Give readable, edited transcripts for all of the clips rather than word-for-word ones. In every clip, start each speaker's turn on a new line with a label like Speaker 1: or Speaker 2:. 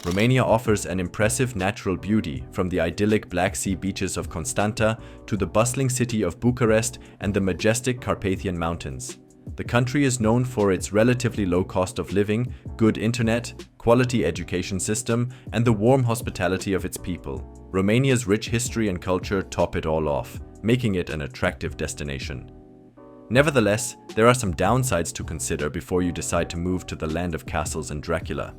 Speaker 1: Romania offers an impressive natural beauty, from the idyllic Black Sea beaches of Constanta to the bustling city of Bucharest and the majestic Carpathian Mountains. The country is known for its relatively low cost of living, good internet, quality education system, and the warm hospitality of its people. Romania's rich history and culture top it all off, making it an attractive destination. Nevertheless, there are some downsides to consider before you decide to move to the land of castles and Dracula.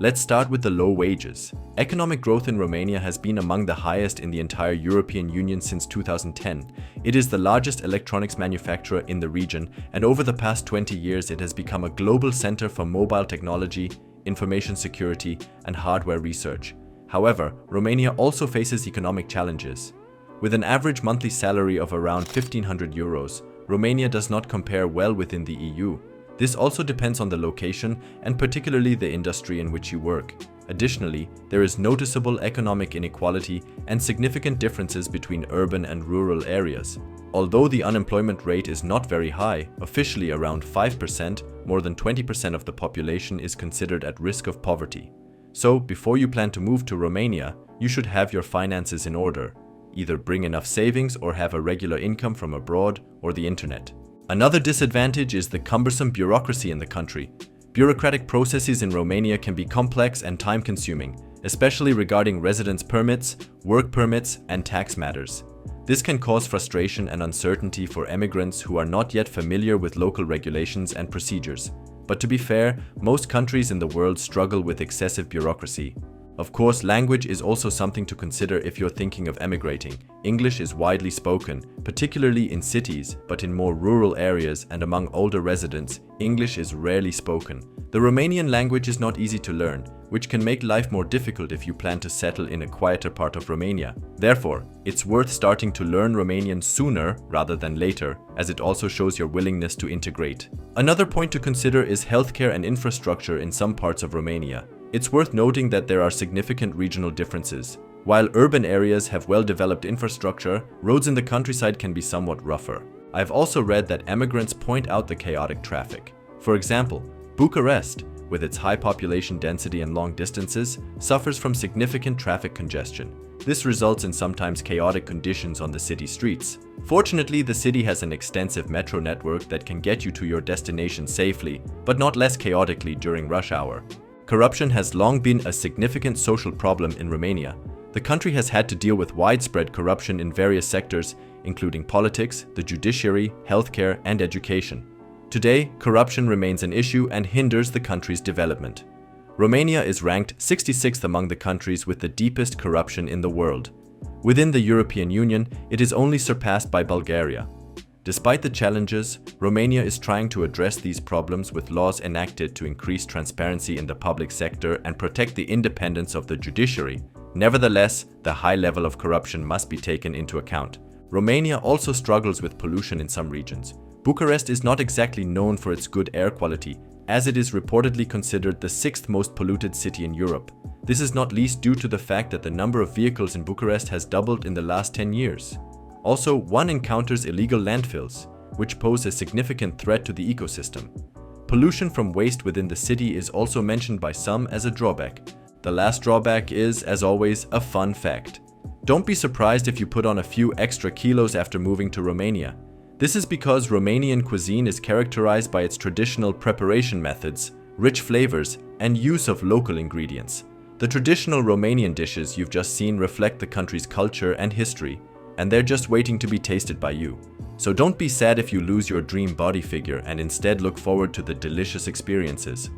Speaker 1: Let's start with the low wages. Economic growth in Romania has been among the highest in the entire European Union since 2010. It is the largest electronics manufacturer in the region, and over the past 20 years it has become a global center for mobile technology, information security, and hardware research. However, Romania also faces economic challenges. With an average monthly salary of around 1,500 euros, Romania does not compare well within the EU. This also depends on the location and particularly the industry in which you work. Additionally, there is noticeable economic inequality and significant differences between urban and rural areas. Although the unemployment rate is not very high, officially around 5%, more than 20% of the population is considered at risk of poverty. So, before you plan to move to Romania, you should have your finances in order. Either bring enough savings or have a regular income from abroad or the internet. Another disadvantage is the cumbersome bureaucracy in the country. Bureaucratic processes in Romania can be complex and time-consuming, especially regarding residence permits, work permits, and tax matters. This can cause frustration and uncertainty for immigrants who are not yet familiar with local regulations and procedures. But to be fair, most countries in the world struggle with excessive bureaucracy. Of course, language is also something to consider if you're thinking of emigrating. English is widely spoken, particularly in cities, but in more rural areas and among older residents, English is rarely spoken. The Romanian language is not easy to learn, which can make life more difficult if you plan to settle in a quieter part of Romania. Therefore, it's worth starting to learn Romanian sooner rather than later, as it also shows your willingness to integrate. Another point to consider is healthcare and infrastructure in some parts of Romania. It's worth noting that there are significant regional differences. While urban areas have well-developed infrastructure, roads in the countryside can be somewhat rougher. I've also read that emigrants point out the chaotic traffic. For example, Bucharest, with its high population density and long distances, suffers from significant traffic congestion. This results in sometimes chaotic conditions on the city streets. Fortunately, the city has an extensive metro network that can get you to your destination safely, but not less chaotically during rush hour. Corruption has long been a significant social problem in Romania. The country has had to deal with widespread corruption in various sectors, including politics, the judiciary, healthcare, and education. Today, corruption remains an issue and hinders the country's development. Romania is ranked 66th among the countries with the deepest corruption in the world. Within the European Union, it is only surpassed by Bulgaria. Despite the challenges, Romania is trying to address these problems with laws enacted to increase transparency in the public sector and protect the independence of the judiciary. Nevertheless, the high level of corruption must be taken into account. Romania also struggles with pollution in some regions. Bucharest is not exactly known for its good air quality, as it is reportedly considered the 6th most polluted city in Europe. This is not least due to the fact that the number of vehicles in Bucharest has doubled in the last 10 years. Also, one encounters illegal landfills, which pose a significant threat to the ecosystem. Pollution from waste within the city is also mentioned by some as a drawback. The last drawback is, as always, a fun fact. Don't be surprised if you put on a few extra kilos after moving to Romania. This is because Romanian cuisine is characterized by its traditional preparation methods, rich flavors, and use of local ingredients. The traditional Romanian dishes you've just seen reflect the country's culture and history, and they're just waiting to be tasted by you. So don't be sad if you lose your dream body figure and instead look forward to the delicious experiences.